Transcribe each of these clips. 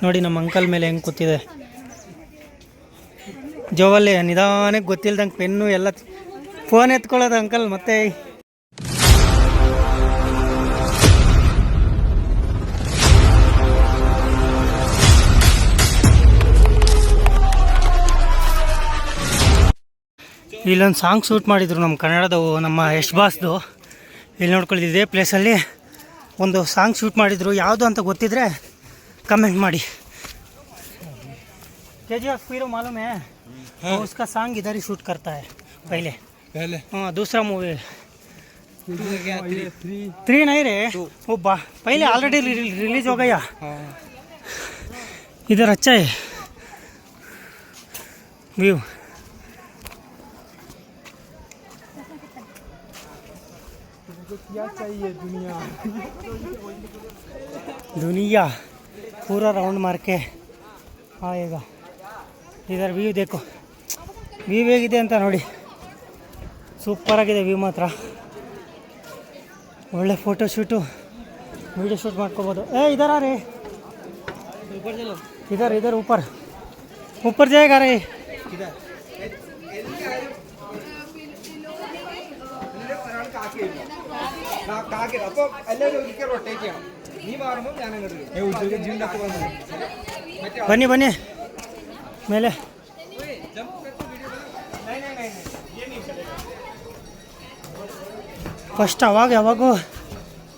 ನೋಡಿ ನಮ್ಮ ಅಂಕಲ್ ಮೇಲೆ ಹೆಂಗೆ ಕೂತಿದೆ. ಜೋವಲ್ಲಿ ನಿಧಾನಕ್ಕೆ ಗೊತ್ತಿಲ್ದಂಗೆ ಪೆನ್ನು ಎಲ್ಲ ಫೋನ್ ಎತ್ಕೊಳ್ಳೋದು ಅಂಕಲ್. ಮತ್ತೆ ಇಲ್ಲೊಂದು ಸಾಂಗ್ ಶೂಟ್ ಮಾಡಿದರು ನಮ್ಮ ಕನ್ನಡದವು, ನಮ್ಮ ಯಶ್ ಬಾಸ್ದು. ಇಲ್ಲಿ ನೋಡ್ಕೊಳ್ಳಿ, ಇದೇ ಪ್ಲೇಸಲ್ಲಿ ಒಂದು ಸಾಂಗ್ ಶೂಟ್ ಮಾಡಿದರು. ಯಾವುದು ಅಂತ ಗೊತ್ತಿದ್ರೆ कमेंट ಮಾಡಿ. KGF हीरो मालूम है? उसका सॉन्ग इधर ही शूट करता है पहले. हाँ, दूसरा मूवी 3 नहीं रे, वो पहले ऑलरेडी रिलीज हो गया. इधर अच्छा है व्यू. क्या चाहिए दुनिया पूरा राउंड मार के आएगा. इधर व्यू देखो, व्यू ಹೇಗಿದೆ ಅಂತ ನೋಡಿ. ಸೂಪರ್ ಆಗಿದೆ ವ್ಯೂ ಮಾತ್ರ. ಒಳ್ಳೆ ಫೋಟೋ ಶೂಟು, ವಿಡಿಯೋ ಶೂಟ್ ಮಾಡ್ಕೋಬೋದು. इधर आ रे, इधर ऊपर जाएगा रे. ಬನ್ನಿ ಮೇಲೆ. ಫಸ್ಟ್ ಯಾವಾಗೂ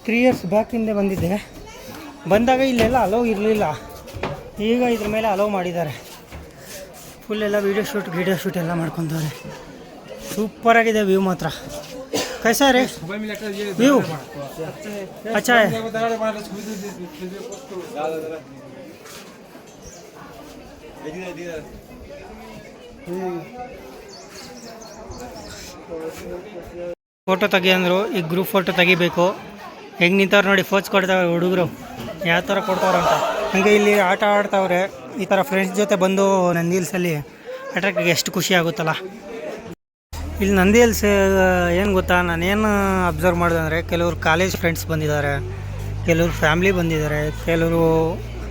3 years ಬ್ಯಾಕ್ ಹಿಂದೆ ಬಂದಿದ್ದೆ. ಬಂದಾಗ ಇಲ್ಲೆಲ್ಲ ಅಲೋ ಇರಲಿಲ್ಲ. ಈಗ ಇದ್ರ ಮೇಲೆ ಅಲೋ ಮಾಡಿದ್ದಾರೆ. ಫುಲ್ ಎಲ್ಲ ವೀಡಿಯೋ ಶೂಟ್ ಎಲ್ಲ ಮಾಡ್ಕೊತಾರೆ. ಸೂಪರಾಗಿದೆ ವ್ಯೂ ಮಾತ್ರ. कैसा है रे व्यू? अच्छा है. ಫೋಟೋ ತೆಗಿ ಅಂದರು. ಈಗ ಗ್ರೂಪ್ ಫೋಟೋ ತೆಗಿಬೇಕು. ಹೆಂಗೆ ನಿಂತವ್ರು ನೋಡಿ, ಫೋಸ್ ಕೊಡ್ತಾವೆ ಹುಡುಗರು, ಯಾವ ಥರ ಕೊಡ್ತಾವ್ರಂತ. ಹಂಗೆ ಇಲ್ಲಿ ಆಟ ಆಡ್ತಾವ್ರೆ. ಈ ಥರ ಫ್ರೆಂಡ್ಸ್ ಜೊತೆ ಬಂದು ನಂದಿ ಹಿಲ್ಸಲ್ಲಿ ಆಟಕ್ಕೆ ಎಷ್ಟು ಖುಷಿ ಆಗುತ್ತಲ್ಲ. ಇಲ್ಲಿ ನಂದಿ ಹಿಲ್ಸ್ ಏನು ಗೊತ್ತಾ, ನಾನೇನು ಅಬ್ಸರ್ವ್ ಮಾಡಿದೆ ಅಂದರೆ, ಕೆಲವರು ಕಾಲೇಜ್ ಫ್ರೆಂಡ್ಸ್ ಬಂದಿದ್ದಾರೆ, ಕೆಲವರು ಫ್ಯಾಮ್ಲಿ ಬಂದಿದ್ದಾರೆ, ಕೆಲವರು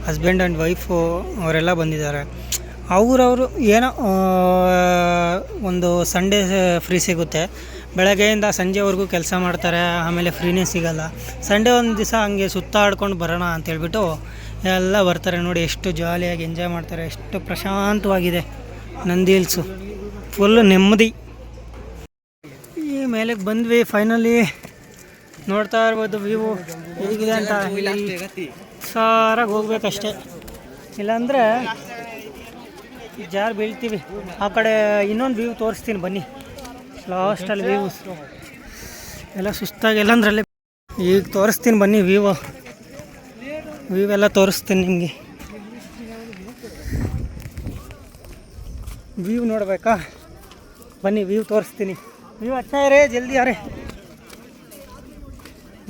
ಹಸ್ಬೆಂಡ್ ಆ್ಯಂಡ್ ವೈಫು ಅವರೆಲ್ಲ ಬಂದಿದ್ದಾರೆ. ಅವರವರು ಏನೋ ಒಂದು ಸಂಡೇ ಫ್ರೀ ಸಿಗುತ್ತೆ. ಬೆಳಗ್ಗೆಯಿಂದ ಸಂಜೆವರೆಗೂ ಕೆಲಸ ಮಾಡ್ತಾರೆ, ಆಮೇಲೆ ಫ್ರೀನೇ ಸಿಗೋಲ್ಲ. ಸಂಡೇ ಒಂದು ದಿವಸ ಹಂಗೆ ಸುತ್ತಾಡ್ಕೊಂಡು ಬರೋಣ ಅಂತೇಳ್ಬಿಟ್ಟು ಎಲ್ಲ ಬರ್ತಾರೆ. ನೋಡಿ ಎಷ್ಟು ಜಾಲಿಯಾಗಿ ಎಂಜಾಯ್ ಮಾಡ್ತಾರೆ, ಎಷ್ಟು ಪ್ರಶಾಂತವಾಗಿದೆ ನಂದಿ ಹಿಲ್ಸು. ಫುಲ್ಲು ನೆಮ್ಮದಿ. ಈ ಮೇಲೆಗೆ ಬಂದ್ವಿ ಫೈನಲಿ. ನೋಡ್ತಾ ಇರ್ಬೋದು ವ್ಯೂ ಹೇಗಿದೆ ಅಂತ. ಸಾರಾಗಿ ಹೋಗ್ಬೇಕಷ್ಟೆ, ಇಲ್ಲಾಂದರೆ ಜಾರು ಬೀಳ್ತೀವಿ. ಆ ಕಡೆ ಇನ್ನೊಂದು ವ್ಯೂ ತೋರಿಸ್ತೀನಿ ಬನ್ನಿ. ಲಾಸ್ಟಲ್ಲಿ ವ್ಯೂ ಎಲ್ಲ ಸುಸ್ತಾಗಿಲ್ಲ ಅಂದ್ರಲ್ಲಿ. ಈಗ ತೋರಿಸ್ತೀನಿ ಬನ್ನಿ ವ್ಯೂ ಎಲ್ಲ ತೋರಿಸ್ತೀನಿ ನಿಮಗೆ. ವ್ಯೂ ನೋಡಬೇಕಾ? ಬನ್ನಿ ವ್ಯೂ ತೋರಿಸ್ತೀನಿ. ವ್ಯೂ ಅಚ್ಚಾ ರೇ, ಜಲ್ದಿ ಯಾರೇ.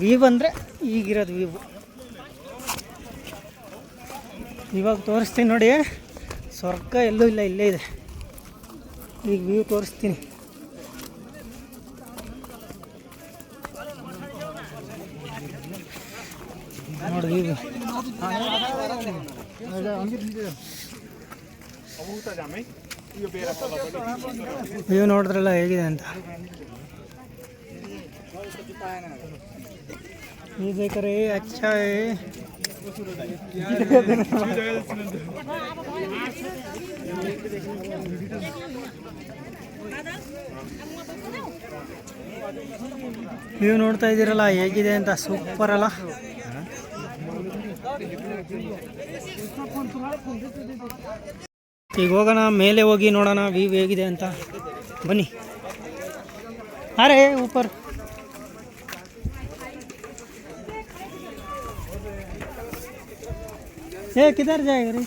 ವ್ಯೂ ಅಂದರೆ ಈಗಿರೋದು ವ್ಯೂ. ಇವಾಗ ತೋರಿಸ್ತೀನಿ ನೋಡಿ. ಸ್ವರ್ಗ ಎಲ್ಲೂ ಇಲ್ಲ, ಇಲ್ಲೇ ಇದೆ. ಈಗ ವ್ಯೂ ತೋರಿಸ್ತೀನಿ. ನೋಡಿ ವ್ಯೂ ನೋಡಿದ್ರಲ್ಲ ಹೇಗಿದೆ ಅಂತ. ये देख रहे अच्छा है. ವ್ಯೂ ನೋಡ್ತಾ ಇದ್ದೀರಲ್ಲ ಹೇಗಿದೆ ಅಂತ. ಸೂಪರ್ ಅಲ್ಲ. ಈಗ ಹೋಗೋಣ, ಮೇಲೆ ಹೋಗಿ ನೋಡೋಣ ವ್ಯೂ ಹೇಗಿದೆ ಅಂತ. ಬನ್ನಿ. ಅರೆ ऊपर किधर जाएगा रे?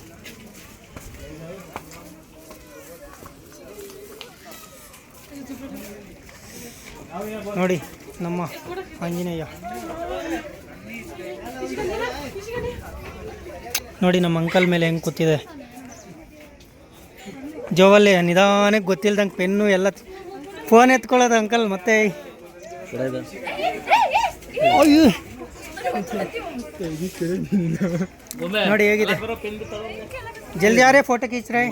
ನೋಡಿ ನಮ್ಮ ಆಂಜನೇಯ. ನೋಡಿ ನಮ್ಮ ಅಂಕಲ್ ಮೇಲೆ ಹೆಂಗೆ ಕೂತಿದೆ. ಜೋವಲ್ಲಿ ನಿಧಾನಕ್ಕೆ ಗೊತ್ತಿಲ್ದಂಗೆ ಪೆನ್ನು ಎಲ್ಲ ಫೋನ್ ಎತ್ಕೊಳ್ಳೋದು ಅಂಕಲ್. ಮತ್ತೆ ಅಯ್ಯೋ ನೋಡಿ ಹೇಗಿದೆ, ಜಲ್ದಿ ಯಾರೇ ಫೋಟೋ ಖೀಚ್ರೆ.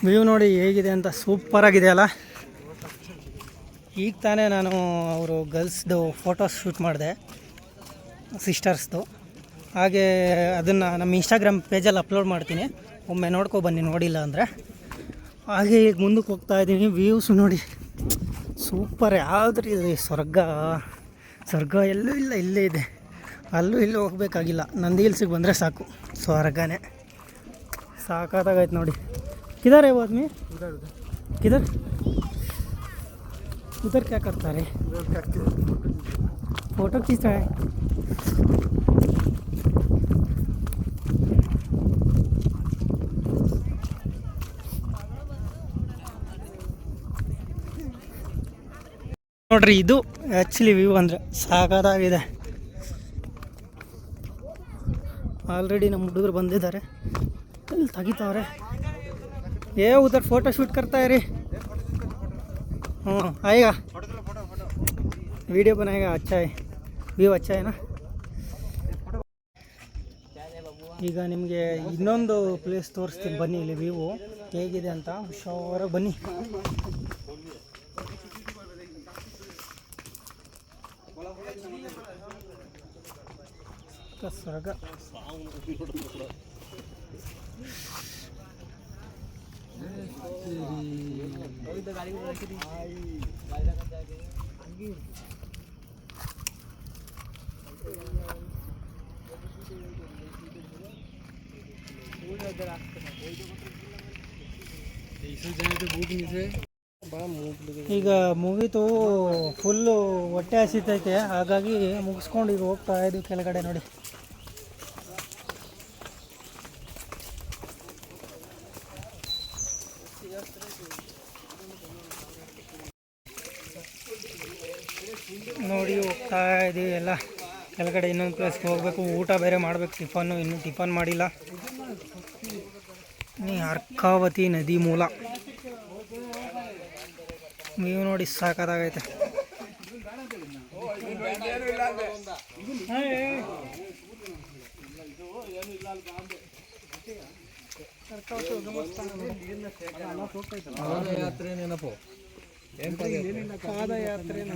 ವ್ಯೂ ನೋಡಿ ಹೇಗಿದೆ ಅಂತ, ಸೂಪರ್ ಆಗಿದೆ ಅಲ್ಲ. ಈಗ ತಾನೇ ನಾನು ಅವರು ಗರ್ಲ್ಸ್ದು ಫೋಟೋಸ್ ಶೂಟ್ ಮಾಡಿದೆ, ಸಿಸ್ಟರ್ಸ್ದು. ಹಾಗೆ ಅದನ್ನು ನಮ್ಮ ಇನ್ಸ್ಟಾಗ್ರಾಮ್ ಪೇಜಲ್ಲಿ ಅಪ್ಲೋಡ್ ಮಾಡ್ತೀನಿ, ಒಮ್ಮೆ ನೋಡ್ಕೊಬನ್ನಿ ನೋಡಿಲ್ಲ ಅಂದರೆ. ಹಾಗೆ ಈಗ ಮುಂದಕ್ಕೆ ಹೋಗ್ತಾ ಇದ್ದೀನಿ. ವ್ಯೂಸ್ ನೋಡಿ ಸೂಪರ್. ಯಾವುದ್ರ ಇದೆ ಸ್ವರ್ಗ ಎಲ್ಲೂ ಇಲ್ಲ, ಇಲ್ಲೇ ಇದೆ. ಅಲ್ಲೂ ಇಲ್ಲೂ ಹೋಗ್ಬೇಕಾಗಿಲ್ಲ, ನಂದಿ ಹಿಲ್ಸಿಗೆ ಬಂದರೆ ಸಾಕು, ಸ್ವರ್ಗನೇ. ಸಾಕಾಗೈತೆ ನೋಡಿ. किधर है वो आदमी? किधर? उधर क्या करता है? फोटो खींच रहा है. ನೋಡ್ರಿ, ಇದು ಆ್ಯಕ್ಚುಲಿ ವ್ಯೂ ಅಂದರೆ ಸಾಕಾಗಿದೆ. ಆಲ್ರೆಡಿ ನಮ್ಮ ಹುಡುಗರು ಬಂದಿದ್ದಾರೆ, ಇಲ್ಲಿ ತೆಗಿತಾವ್ರೆ. उधर फोटो शूट करता है रे. आएगा, वीडियो बनाएगा. अच्छा है, व्यू अच्छा है ना. ಈಗ ನಿಮಗೆ ಇನ್ನೊಂದು ಪ್ಲೇಸ್ ತೋರಿಸ್ತೀನಿ ಬನ್ನಿ. ಇಲ್ಲಿ ವ್ಯೂ ಹೇಗಿದೆ ಅಂತ ಹುಷಾರಾಗಿ ಬನ್ನಿ. ಸ್ವರ್ಗ. ಈಗ ಮುಗೀತು, ಫುಲ್ಲು ಹೊಟ್ಟೆ ಹಸಿತೈತೆ. ಹಾಗಾಗಿ ಮುಗಿಸ್ಕೊಂಡು ಈಗ ಹೋಗ್ತಾ ಇದ್ದೀವಿ ಕೆಳಗಡೆ. ನೋಡಿ ನೋಡಿ ಹೋಗ್ತಾ ಇದ್ದೀವಿ ಎಲ್ಲ ಕೆಳಗಡೆ. ಇನ್ನೊಂದು ಪ್ಲೇಸ್ಗೆ ಹೋಗಬೇಕು, ಊಟ ಬೇರೆ ಮಾಡಬೇಕು. ಇನ್ನೂ ಟಿಫನ್ ಮಾಡಿಲ್ಲ. ಅರ್ಕಾವತಿ ನದಿ ಮೂಲ ನೀವು ನೋಡಿ ಸಾಕಾಗೈತೆ.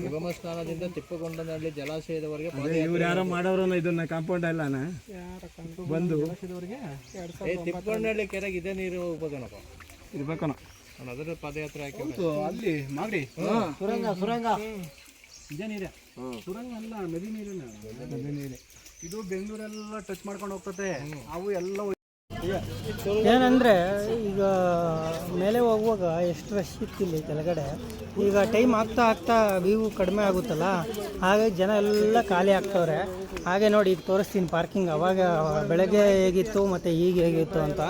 ಯುಗಮಸ್ಥಾನದಿಂದ ತಿಪ್ಪಗೊಂಡನಹಳ್ಳಿ ಜಲಾಶಯದವರೆಗೆ ಇವ್ರು ಯಾರೋ ಮಾಡೋರು ಇದನ್ನ ಕಾಂಪೌಂಡ್ ಅಲ್ಲನ ಬಂದು ತಿಪ್ಪಗೊಂಡನಹಳ್ಳಿ ಕೆರೆಗೆ ಇದೇ ನೀರು ಹೋಗ್ಬೇಕನಪ್ಪ, ಇರ್ಬೇಕನ. ಅದರ ಪಾದಯಾತ್ರೆ ಹಾಕಿ ಅಲ್ಲಿ ಮಾಡಿ ಸುರಂಗ ಇದೇ ನೀರೇ. ಸುರಂಗ ಅಲ್ಲ, ನದಿ ನೀರಿನ. ನದಿ ನೀರೇ ಇದು. ಬೆಂಗಳೂರೆಲ್ಲ ಟಚ್ ಮಾಡ್ಕೊಂಡು ಹೋಗ್ತದೆ. ಅವು ಎಲ್ಲ ಏನಂದರೆ ಈಗ ಮೇಲೆ ಹೋಗುವಾಗ ಎಷ್ಟು ರಶ್ ಇತ್ತಿಲ್ಲ ಕೆಳಗಡೆ. ಈಗ ಟೈಮ್ ಆಗ್ತಾ ವ್ಯೂ ಕಡಿಮೆ ಆಗುತ್ತಲ್ಲ, ಹಾಗಾಗಿ ಜನ ಎಲ್ಲ ಖಾಲಿ ಆಗ್ತವ್ರೆ. ಹಾಗೆ ನೋಡಿ ಈಗ ತೋರಿಸ್ತೀನಿ ಪಾರ್ಕಿಂಗ್. ಅವಾಗ ಬೆಳಗ್ಗೆ ಹೇಗಿತ್ತು ಮತ್ತು ಈಗ ಹೇಗಿತ್ತು ಅಂತ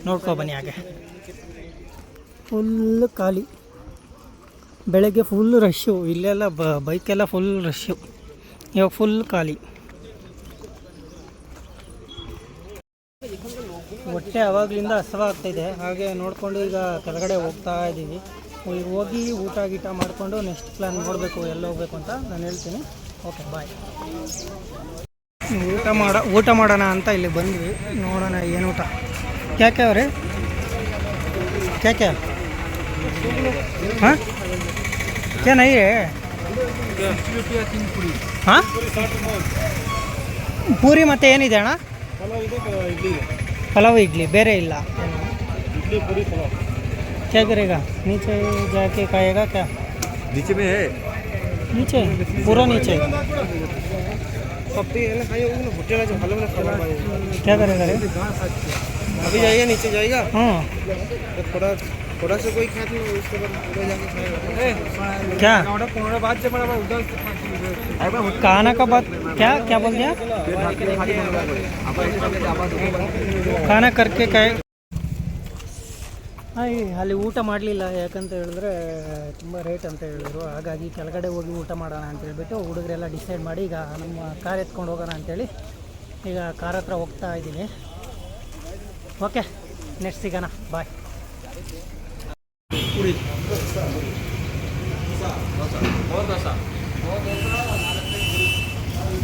ನೋಡ್ಕೊಬನ್ನಿ. ಹಾಗೆ ಫುಲ್ ಖಾಲಿ, ಬೆಳಗ್ಗೆ ಫುಲ್ ರಶ್ಶು. ಇಲ್ಲೆಲ್ಲ ಬೈಕೆಲ್ಲ ಫುಲ್ ರಶ್ಶು, ಇವಾಗ ಫುಲ್ ಖಾಲಿ. ಹೊಟ್ಟೆ ಆವಾಗಲಿಂದ ಹಸಿವಾಗ್ತಾಯಿದೆ. ಹಾಗೆ ನೋಡಿಕೊಂಡು ಈಗ ಕೆಳಗಡೆ ಹೋಗ್ತಾ ಇದ್ದೀವಿ. ಈಗ ಹೋಗಿ ಊಟ ಮಾಡಿಕೊಂಡು ನೆಕ್ಸ್ಟ್ ಪ್ಲ್ಯಾನ್ ನೋಡಬೇಕು ಎಲ್ಲಿ ಹೋಗ್ಬೇಕು ಅಂತ ನಾನು ಹೇಳ್ತೀನಿ. Okay bye. ಊಟ ಮಾಡೋಣ ಅಂತ ಇಲ್ಲಿ ಬಂದ್ವಿ. ನೋಡೋಣ ಏನು ಊಟ. ಕ್ಯಾಕೆ ಅವ್ರೆ ಕ್ಯಾಕೆ ಹಾಂ ಕ್ಯಾ ನೈ ಹಾಂ ಪೂರಿ ಮತ್ತು ಏನಿದೆ ಅಣ್ಣ? ಪಲಾವ್ ಇಡ್ಲಿ ಬೇರೆ ಇಲ್ಲ. इडली पूरी पलाव क्या करेगा? नीचे जाके खाएगा क्या? नीचे में है, नीचे पूरा नीचे क्या करेगा रे? अभी जाइए, नीचे जाएगा। हाँ तो थोड़ा सा कोई खाते हैं, उसके बाद पूरा जाके खाएगा। क्या बाद से बड़ा उधर खाना का बात क्या क्या बोल दिया? खाना करके काय ಅಲ್ಲಿ ಊಟ ಮಾಡಲಿಲ್ಲ. ಯಾಕಂತ ಹೇಳಿದ್ರೆ ತುಂಬ ರೇಟ್ ಅಂತ ಹೇಳಿದ್ರು. ಹಾಗಾಗಿ ಕೆಳಗಡೆ ಹೋಗಿ ಊಟ ಮಾಡೋಣ ಅಂತ ಹೇಳ್ಬಿಟ್ಟು ಹುಡುಗರೆಲ್ಲ ಡಿಸೈಡ್ ಮಾಡಿ ಈಗ ನಮ್ಮ ಕಾರ್ ಎತ್ಕೊಂಡು ಹೋಗೋಣ ಅಂಥೇಳಿ ಈಗ ಕಾರ್ ಹತ್ರ ಹೋಗ್ತಾ ಇದ್ದೀನಿ. ಓಕೆ ನೆಕ್ಸ್ಟ್ ಸಿಗೋಣ, ಬಾಯ್. ಪೂರಿ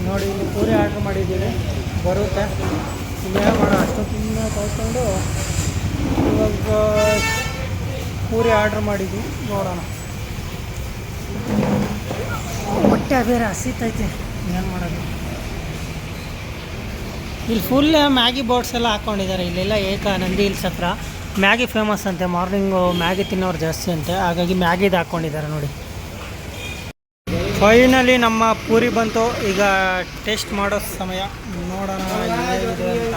ನೋಡಿ ಇಲ್ಲಿ ಪೂರಿ ಆರ್ಡ್ರ್ ಮಾಡಿದ್ದೀವಿ, ಬರುತ್ತೆ. ಇನ್ನೇನು ಮಾಡೋ ಅಷ್ಟೊತ್ತಿನ ಕಳ್ಕೊಂಡು ಇವಾಗ ಪೂರಿ ಆರ್ಡ್ರ್ ಮಾಡಿದ್ವಿ, ನೋಡೋಣ. ಹೊಟ್ಟೆ ಬೇರೆ ಹಸಿತೈತೆ, ಏನು ಮಾಡೋದು. ಇಲ್ಲಿ ಫುಲ್ ಮ್ಯಾಗಿ ಬೋರ್ಡ್ಸ್ ಎಲ್ಲ ಹಾಕ್ಕೊಂಡಿದ್ದಾರೆ. ಇಲ್ಲೆಲ್ಲ ನಂದಿ ಹಿಲ್ಸ್ ಹತ್ರ ಮ್ಯಾಗಿ ಫೇಮಸ್ ಅಂತೆ, ಮಾರ್ನಿಂಗು ಮ್ಯಾಗಿ ತಿನ್ನೋರು ಜಾಸ್ತಿ ಅಂತೆ, ಹಾಗಾಗಿ ಮ್ಯಾಗಿದು ಹಾಕ್ಕೊಂಡಿದ್ದಾರೆ ನೋಡಿ. ಫೈನಲಿ ನಮ್ಮ ಪೂರಿ ಬಂತು, ಈಗ ಟೇಸ್ಟ್ ಮಾಡೋ ಸಮಯ. ನೋಡೋಣ ಹೇಗಿದೆ ಅಂತ.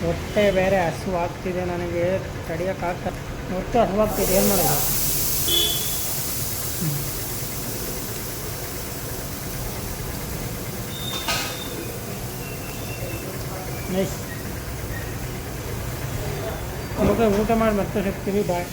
ಹೊಟ್ಟೆ ಬೇರೆ ಹಸುವಾಗ್ತಿದೆ ನನಗೆ, ತಡಿಯೋಕ್ಕಾಗ್ತದೆ. ಹೊಟ್ಟೆ ಹಸುವಾಗ್ತಿದೆ, ಏನು ಮಾಡೋದು. ನೈಸ್. ಊಟ ಮಾಡಿ ಮತ್ತೆ ಸಿಗ್ತೀವಿ, ಬಾಯ್.